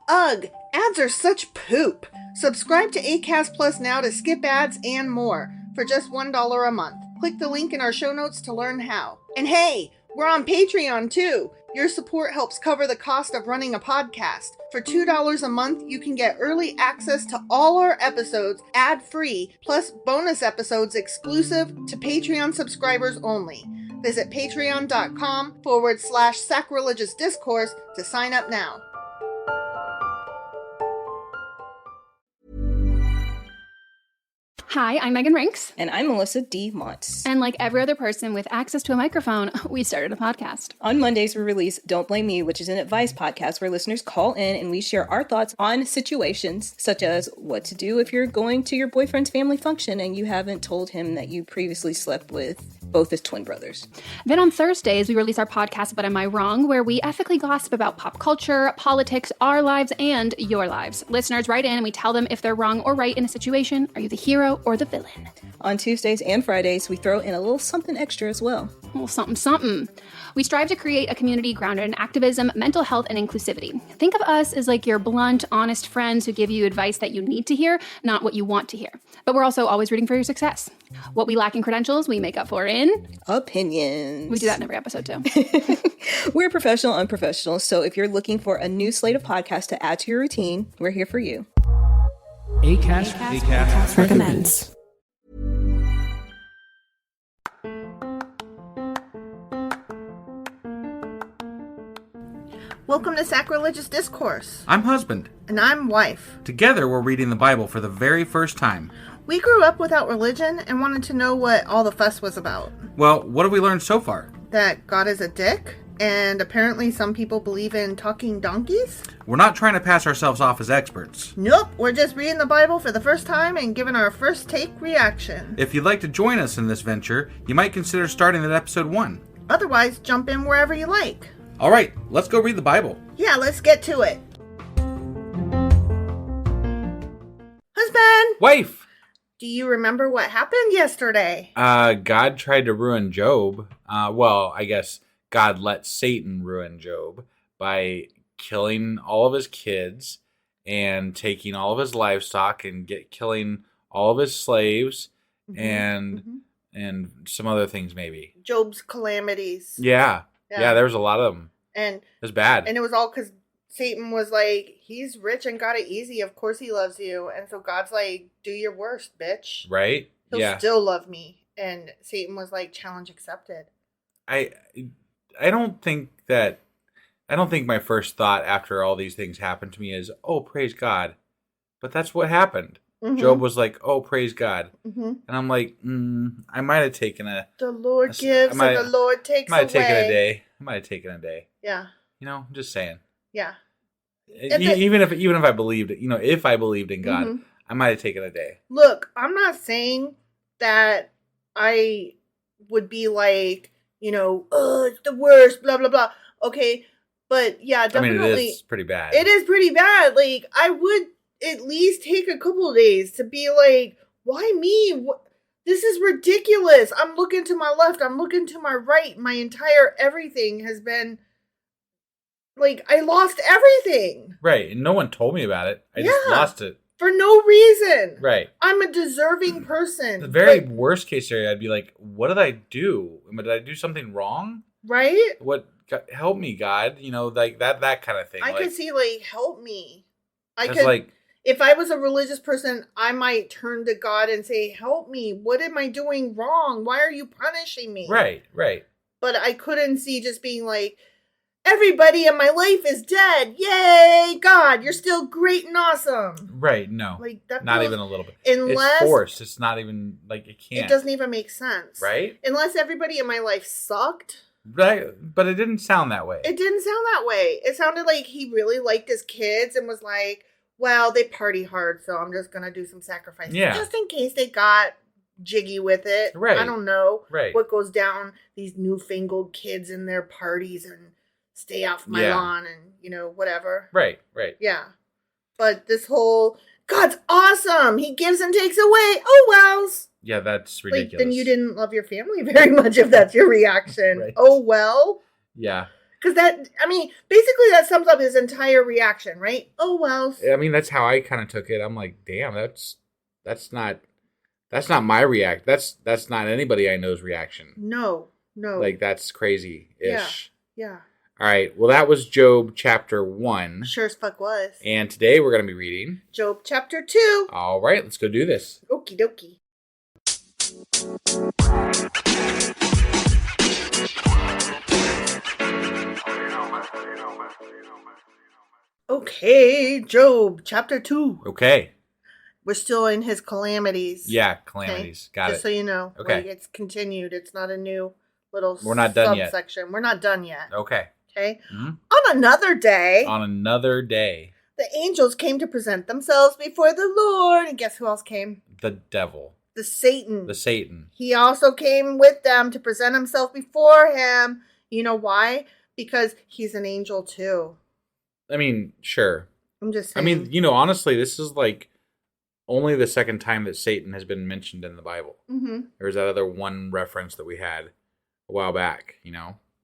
Ugh, ads are such poop. Subscribe to Acast Plus now to skip ads and more for just $1 a month. Click the link in our show notes to learn how. And hey, we're on Patreon too. Your support helps cover the cost of running a podcast. For $2 a month, you can get early access to all our episodes ad-free, plus bonus episodes exclusive to Patreon subscribers only. Visit patreon.com/sacrilegious discourse to sign up now. Hi, I'm Megan Rinks. And I'm Melissa D. Montz. And like every other person with access to a microphone, we started a podcast. On Mondays, we release Don't Blame Me, which is an advice podcast where listeners call in and we share our thoughts on situations such as what to do if you're going to your boyfriend's family function and you haven't told him that you previously slept with both his twin brothers. Then on Thursdays, we release our podcast, But Am I Wrong?, where we ethically gossip about pop culture, politics, our lives, and your lives. Listeners write in and we tell them if they're wrong or right in a situation. Are you the hero or the villain? On Tuesdays and Fridays, we throw in a little something extra as well. A little something. We strive to create a community grounded in activism, mental health, and inclusivity. Think of us as like your blunt, honest friends who give you advice that you need to hear, not what you want to hear. But we're also always rooting for your success. What we lack in credentials, we make up for in opinions. We do that in every episode too. We're professional, unprofessional, so if you're looking for a new slate of podcasts to add to your routine, we're here for you. Acast recommends. Welcome to Sacrilegious Discourse. I'm husband. And I'm wife. Together, we're reading the Bible for the very first time. We grew up without religion and wanted to know what all the fuss was about. Well, what have we learned so far? That God is a dick, and apparently some people believe in talking donkeys? We're not trying to pass ourselves off as experts. Nope, we're just reading the Bible for the first time and giving our first take reaction. If you'd like to join us in this venture, you might consider starting at episode 1. Otherwise, jump in wherever you like. All right, let's go read the Bible. Yeah, let's get to it. Husband! Wife! Do you remember what happened yesterday? God tried to ruin Job. Well, I guess God let Satan ruin Job by killing all of his kids and taking all of his livestock and killing all of his slaves and some other things maybe. Job's calamities. Yeah, there was a lot of them. And it was bad. And it was all because Satan was like, he's rich and got it easy. Of course he loves you. And so God's like, do your worst, bitch. Right? He'll still love me. And Satan was like, challenge accepted. I don't think my first thought after all these things happened to me is, oh, praise God. But that's what happened. Mm-hmm. Job was like, oh, praise God. Mm-hmm. And I'm like, I might have taken the Lord gives and the Lord takes away. I might have taken a day. Yeah. You know, I'm just saying. Yeah. Even if I believed, if I believed in God, I might have taken a day. Look, I'm not saying that I would be like, it's the worst, blah, blah, blah. Okay. But yeah, definitely. I mean, it is pretty bad. It is pretty bad. Like, I would at least take a couple of days to be like, why me? This is ridiculous. I'm looking to my left. I'm looking to my right. My entire everything has been like, I lost everything. Right. And no one told me about it. I just lost it. For no reason. Right. I'm a deserving person. The very worst case scenario, I'd be like, what did I do? Did I do something wrong? Right? What? Help me, God. Like that kind of thing. I could see, like, help me. Like, if I was a religious person, I might turn to God and say, help me. What am I doing wrong? Why are you punishing me? Right. But I couldn't see just being like, everybody in my life is dead. Yay, God, you're still great and awesome. Right, no. Like, that not even a little bit. Unless, it's forced. It's not even, like, it can't. It doesn't even make sense. Right? Unless everybody in my life sucked. Right, but it didn't sound that way. It didn't sound that way. It sounded like he really liked his kids and was like, well, they party hard, so I'm just going to do some sacrifices. Yeah. Just in case they got jiggy with it. Right. I don't know what goes down these newfangled kids in their parties and stay off my lawn and, whatever. Right. Yeah. But this whole, God's awesome. He gives and takes away. Oh, wells. Yeah, that's ridiculous. Like, then you didn't love your family very much if that's your reaction. Right. Oh, well. Yeah. Because basically that sums up his entire reaction, right? Oh, well. I mean, that's how I kind of took it. I'm like, damn, that's not my react. That's not anybody I know's reaction. No. Like, that's crazy-ish. Yeah. All right. Well, that was Job chapter 1. Sure as fuck was. And today we're going to be reading Job chapter 2. All right. Let's go do this. Okie dokie. Okay, Job chapter 2. Okay. We're still in his calamities. Yeah, calamities. Okay? Got Just it. so you know. Okay. Like, it's continued. It's not a new little We're not done yet. subsection. We're not done yet. Okay. Okay. Mm-hmm. On another day, the angels came to present themselves before the Lord. And guess who else came? The devil. The Satan. The Satan. He also came with them to present himself before him. You know why? Because he's an angel too. I mean, sure. I'm just saying. I mean, honestly, this is like only the second time that Satan has been mentioned in the Bible. Mm-hmm. There was that other one reference that we had a while back,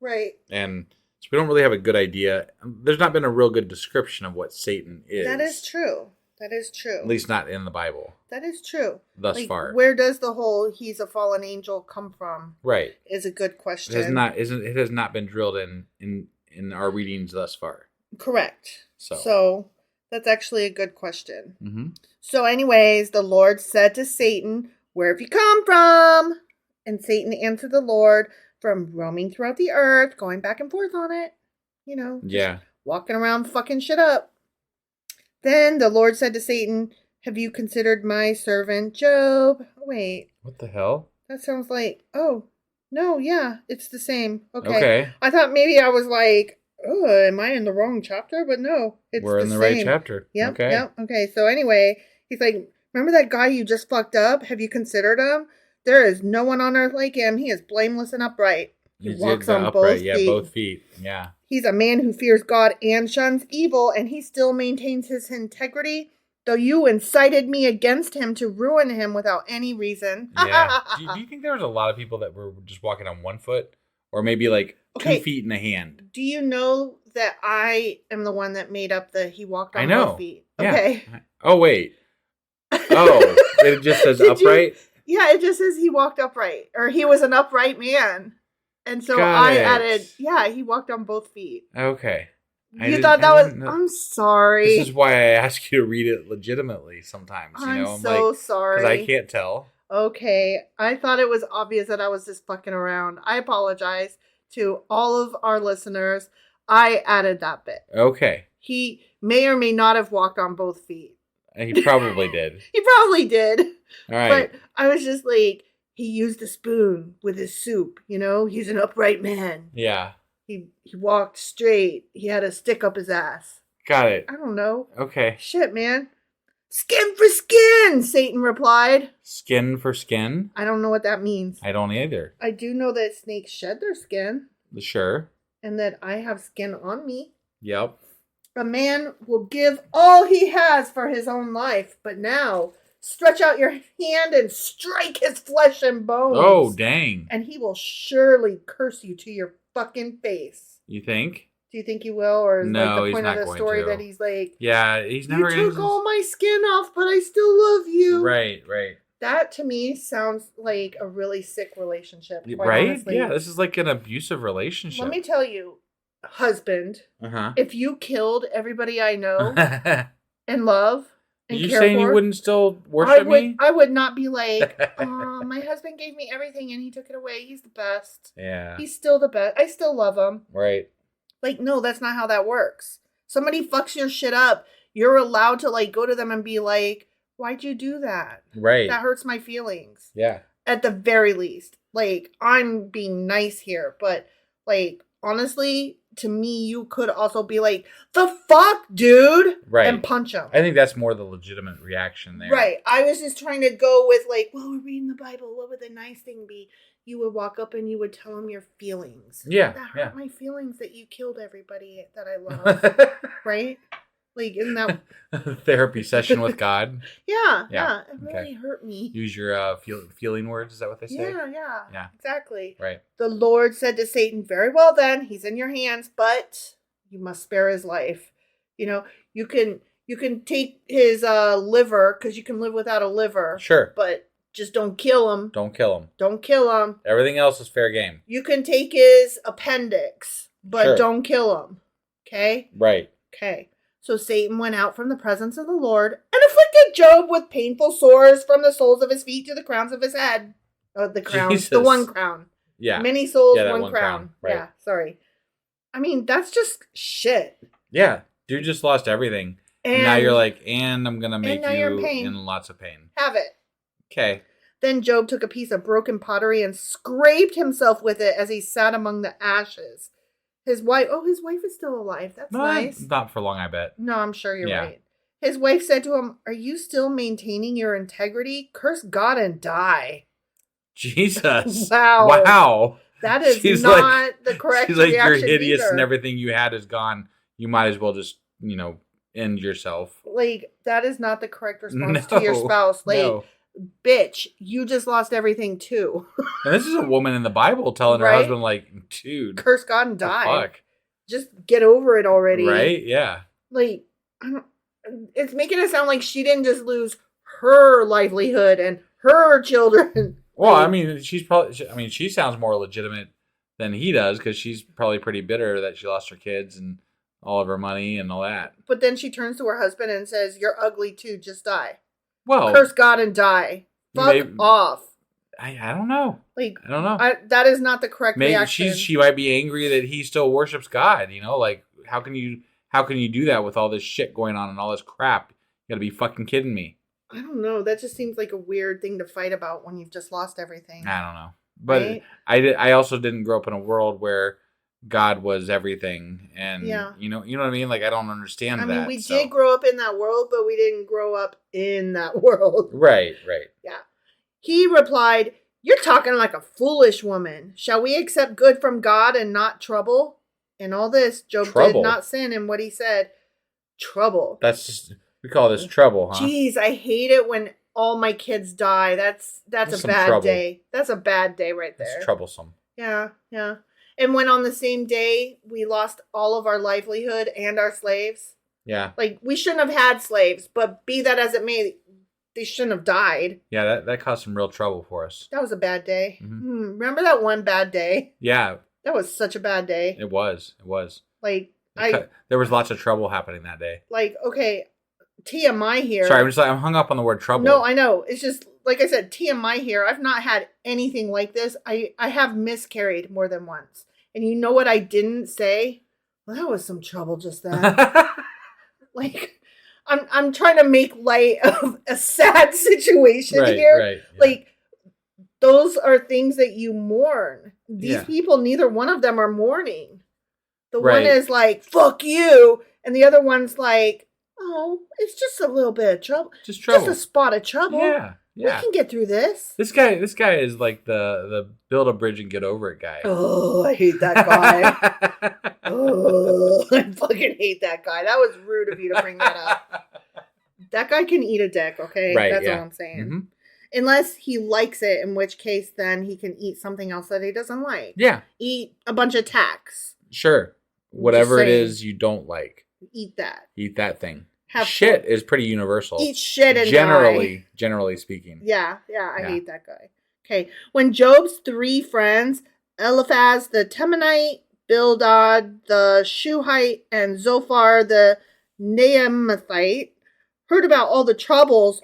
Right. And so we don't really have a good idea. There's not been a real good description of what Satan is. That is true. At least not in the Bible. That is true. Thus far. Where does the whole "he's a fallen angel" come from? Right. Is a good question. It has not been drilled in our readings thus far. Correct. So that's actually a good question. Mm-hmm. So anyways, the Lord said to Satan, "Where have you come from?" And Satan answered the Lord, "From roaming throughout the earth, going back and forth on it. Yeah. Walking around fucking shit up." Then the Lord said to Satan, "Have you considered my servant Job?" Wait. What the hell? That sounds like, oh, no, yeah, it's the same. Okay. I thought maybe I was like, oh, am I in the wrong chapter? But no, we're in the right chapter. Yep. Okay. So anyway, he's like, remember that guy you just fucked up? Have you considered him? There is no one on earth like him. He is blameless and upright. He walks on both feet. Yeah, both feet. Yeah. He's a man who fears God and shuns evil, and he still maintains his integrity, though you incited me against him to ruin him without any reason. Yeah. Do you think there was a lot of people that were just walking on one foot? Or maybe like 2 feet in a hand? Do you know that I am the one that made up the he walked on both feet? Yeah. Okay. Oh, wait. Oh, it just says upright? Yeah, it just says he walked upright. Or he was an upright man. And so added, he walked on both feet. Okay. You thought that was... I'm sorry. This is why I ask you to read it legitimately sometimes. I'm so sorry. Because I can't tell. Okay. I thought it was obvious that I was just fucking around. I apologize to all of our listeners. I added that bit. Okay. He may or may not have walked on both feet. He probably did. He probably did. All right. But I was just like, he used a spoon with his soup, He's an upright man. Yeah. He walked straight. He had a stick up his ass. Got it. I don't know. Okay. Shit, man. Skin for skin, Satan replied. Skin for skin? I don't know what that means. I don't either. I do know that snakes shed their skin. Sure. And that I have skin on me. Yep. A man will give all he has for his own life, but now stretch out your hand and strike his flesh and bones. Oh, dang. And he will surely curse you to your fucking face. You think? Do you think he will? Or is no, like the point of the story to. that he's like, yeah, he's never... You took all my skin off, but I still love you. Right. That to me sounds like a really sick relationship. Right? Honestly. Yeah, this is like an abusive relationship. Let me tell you, husband, if you killed everybody I know and love and you care saying for, you wouldn't still worship me? I would not be like, oh, my husband gave me everything and he took it away. He's the best. Yeah. He's still the best. I still love him. Right. Like, no, that's not how that works. Somebody fucks your shit up. You're allowed to like go to them and be like, why'd you do that? Right. That hurts my feelings. Yeah. At the very least. Like, I'm being nice here, but like, honestly, to me, you could also be like, the fuck, dude? Right. And punch him. I think that's more the legitimate reaction there. Right. I was just trying to go with like, well, we're reading the Bible. What would the nice thing be? You would walk up and you would tell him your feelings. Yeah. That hurt my feelings that you killed everybody that I love. Right? Like, isn't that... Therapy session with God. Yeah. It really hurt me. Use your feeling words. Is that what they say? Yeah. Exactly. Right. The Lord said to Satan, very well then, he's in your hands, but you must spare his life. You know, you can take his liver, because you can live without a liver. Sure. But just don't kill him. Don't kill him. Don't kill him. Everything else is fair game. You can take his appendix, but Sure. don't kill him. Okay? Right. Okay. So Satan went out from the presence of the Lord and afflicted Job with painful sores from the soles of his feet to the crowns of his head. Oh, the crown. Jesus. The one crown. Yeah. Many souls, Yeah, that one crown. Right. Yeah, sorry. I mean, that's just shit. Yeah. Dude just lost everything. And now you're like, and I'm going to make you're you in pain. in lots of pain. Have it. Okay. Then Job took a piece of broken pottery and scraped himself with it as he sat among the ashes. His wife is still alive. That's nice. Not for long, I bet. No, I'm sure you're right. His wife said to him, are you still maintaining your integrity? Curse God and die. Jesus. Wow. That is not the correct reaction. She's like, you're hideous either. and everything you had is gone. You might as well just, end yourself. Like, that is not the correct response to your spouse. Like, bitch, you just lost everything too. And this is a woman in the Bible telling her husband, like, dude, curse God and die. Fuck. Just get over it already. Right? Yeah. Like, it's making it sound like she didn't just lose her livelihood and her children. Well, I mean, she sounds more legitimate than he does because she's probably pretty bitter that she lost her kids and all of her money and all that. But then she turns to her husband and says, you're ugly too, just die. Well, curse God and die. Fuck off. I don't know. Like, I don't know. That is not the correct reaction. She might be angry that he still worships God. Like how can you do that with all this shit going on and all this crap? You gotta be fucking kidding me. I don't know. That just seems like a weird thing to fight about when you've just lost everything. I don't know. But right? I also didn't grow up in a world where God was everything, and you know what I mean. Like I don't understand that. I mean, we did grow up in that world, but we didn't grow up in that world. Right. Yeah. He replied, "You're talking like a foolish woman. Shall we accept good from God and not trouble?" In all this, Job did not sin in what he said. Trouble. That's just we call this trouble, huh? Jeez, I hate it when all my kids die. That's a bad day. That's a bad day right there. It's troublesome. Yeah. And when on the same day we lost all of our livelihood and our slaves. Yeah. Like, we shouldn't have had slaves, but be that as it may, they shouldn't have died. Yeah, that caused some real trouble for us. That was a bad day. Mm-hmm. Remember that one bad day? Yeah. That was such a bad day. It was. Like, there was lots of trouble happening that day. Like, okay, TMI here. Sorry, I'm hung up on the word trouble. No, I know. It's just, like I said, TMI here. I've not had anything like this. I have miscarried more than once. And you know what I didn't say? Well, that was some trouble just then. Like, I'm trying to make light of a sad situation here. Right. Yeah. Like, those are things that you mourn. These people, neither one of them are mourning. The one is like, fuck you. And the other one's like, oh, it's just a little bit of trouble. Just a spot of trouble. Yeah. We can get through this. This guy is like the build a bridge and get over it guy. Oh, I hate that guy. Oh, I fucking hate that guy. That was rude of you to bring that up. That guy can eat a dick, okay? Right, That's all I'm saying. Mm-hmm. Unless he likes it, in which case then he can eat something else that he doesn't like. Yeah. Eat a bunch of tacks. Sure. Whatever it is you don't like. Eat that. Eat that thing. Have shit fun. is pretty universal. Eat shit and generally speaking. Yeah, I hate that guy. Okay, when Job's three friends, Eliphaz the Temanite, Bildad the Shuhite, and Zophar the Naamathite, heard about all the troubles,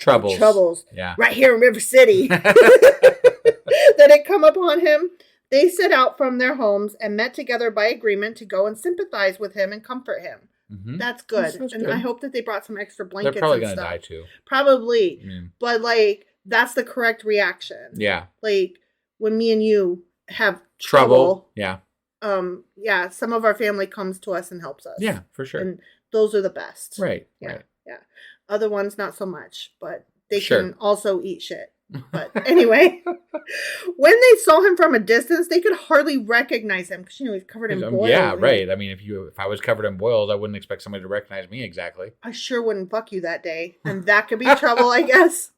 yeah, right here in River City, that had come upon him, they set out from their homes and met together by agreement to go and sympathize with him and comfort him. Mm-hmm. That's good. And good. I hope that they brought some extra blankets. They're probably going to die too. Probably. But like, that's the correct reaction. Yeah. Like when me and you have trouble. Yeah. Some of our family comes to us and helps us. Yeah, for sure. And those are the best. Right. Yeah. Other ones, not so much, but they can also eat shit. But anyway, when they saw him from a distance, they could hardly recognize him because, he's covered in boils. Yeah, right. I mean, if I was covered in boils, I wouldn't expect somebody to recognize me exactly. I sure wouldn't fuck you that day. And that could be trouble, I guess.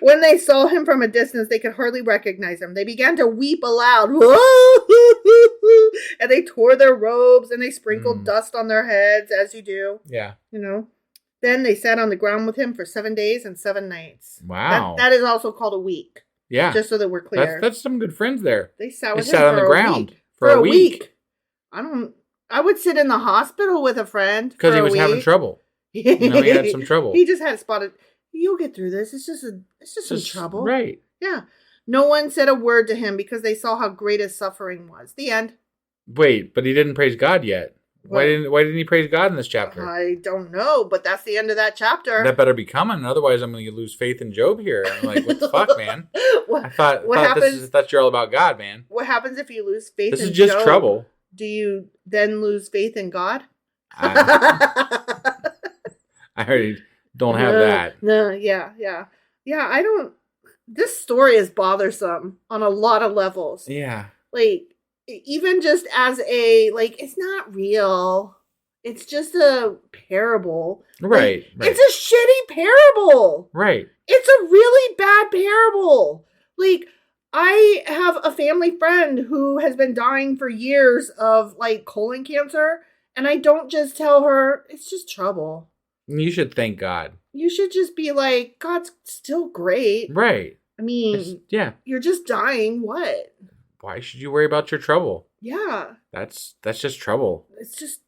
When they saw him from a distance, they could hardly recognize him. They began to weep aloud. And they tore their robes and they sprinkled dust on their heads, as you do. Yeah. Then they sat on the ground with him for 7 days and 7 nights. Wow. That is also called a week. Yeah. Just so that we're clear. That's some good friends there. They sat with him on the ground for a week. I would sit in the hospital with a friend because he was having trouble. He had some trouble. He just had spotted. You'll get through this. It's just some trouble. Right. Yeah. No one said a word to him because they saw how great his suffering was. The end. Wait, but he didn't praise God yet. Why didn't he praise God in this chapter? I don't know, but that's the end of that chapter. That better be coming, otherwise I'm going to lose faith in Job here. I'm like, what the fuck, man? I thought you're all about God, man. What happens if you lose faith in Job? This is just trouble. Do you then lose faith in God? I already don't have that. No, yeah. I don't. This story is bothersome on a lot of levels. Yeah. Like, even just as it's not real. It's just a parable. Right. It's a shitty parable. Right. It's a really bad parable. Like, I have a family friend who has been dying for years of, colon cancer, and I don't just tell her, it's just trouble. You should thank God. You should just be like, God's still great. Right. I mean, you're just dying. What? Why should you worry about your trouble? Yeah. That's just trouble. It's just,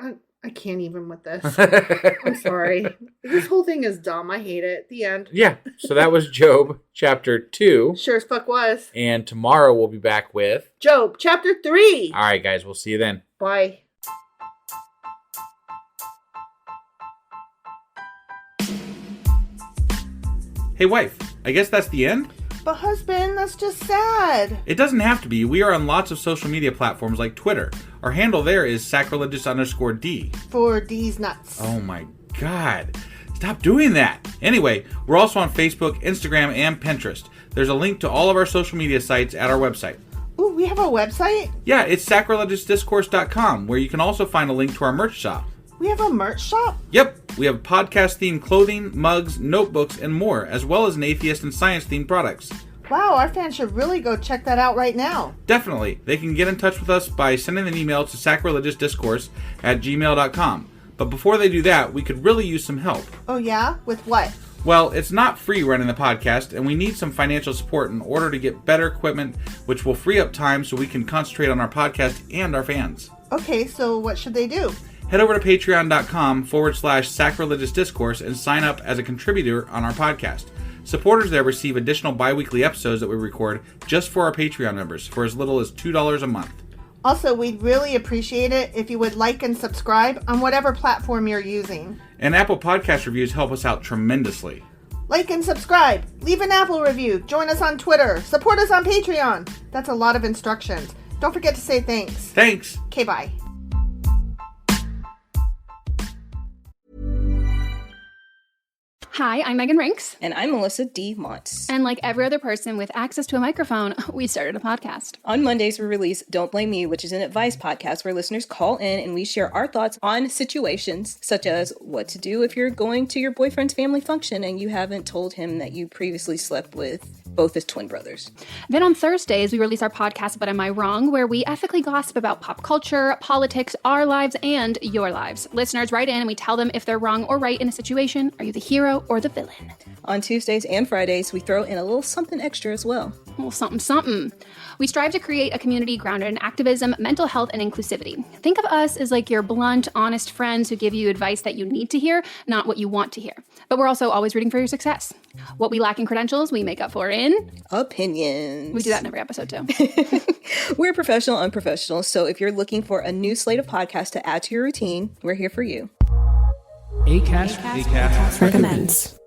I can't even with this. I'm sorry. This whole thing is dumb. I hate it. The end. Yeah. So that was Job chapter 2. Sure as fuck was. And tomorrow we'll be back with Job chapter 3. All right, guys. We'll see you then. Bye. Hey, wife, I guess that's the end? But husband, that's just sad. It doesn't have to be. We are on lots of social media platforms like Twitter. Our handle there is sacrilegious_D. For D's nuts. Oh my God. Stop doing that. Anyway, we're also on Facebook, Instagram, and Pinterest. There's a link to all of our social media sites at our website. Ooh, we have a website? Yeah, it's sacrilegiousdiscourse.com, where you can also find a link to our merch shop. We have a merch shop? Yep, we have podcast-themed clothing, mugs, notebooks, and more, as well as an atheist and science-themed products. Wow, our fans should really go check that out right now. Definitely. They can get in touch with us by sending an email to sacrilegiousdiscourse@gmail.com. But before they do that, we could really use some help. Oh yeah? With what? Well, it's not free running the podcast, and we need some financial support in order to get better equipment, which will free up time so we can concentrate on our podcast and our fans. Okay, so what should they do? Head over to patreon.com/sacrilegiousdiscourse and sign up as a contributor on our podcast. Supporters there receive additional bi-weekly episodes that we record just for our Patreon members for as little as $2 a month. Also, we'd really appreciate it if you would like and subscribe on whatever platform you're using. And Apple Podcast reviews help us out tremendously. Like and subscribe. Leave an Apple review. Join us on Twitter. Support us on Patreon. That's a lot of instructions. Don't forget to say thanks. Thanks. Okay, bye. Hi, I'm Megan Rinks. And I'm Melissa D. Montz. And like every other person with access to a microphone, we started a podcast. On Mondays, we release Don't Blame Me, which is an advice podcast where listeners call in and we share our thoughts on situations such as what to do if you're going to your boyfriend's family function and you haven't told him that you previously slept with both his twin brothers. Then on Thursdays, we release our podcast, But Am I Wrong?, where we ethically gossip about pop culture, politics, our lives, and your lives. Listeners write in and we tell them if they're wrong or right in a situation. Are you the hero or the villain? On Tuesdays and Fridays, we throw in a little something extra as well. A little something. We strive to create a community grounded in activism, mental health, and inclusivity. Think of us as like your blunt, honest friends who give you advice that you need to hear, not what you want to hear. But we're also always rooting for your success. What we lack in credentials, we make up for in opinions. We do that in every episode too. We're professional, unprofessional, so if you're looking for a new slate of podcasts to add to your routine, we're here for you. Acast recommends.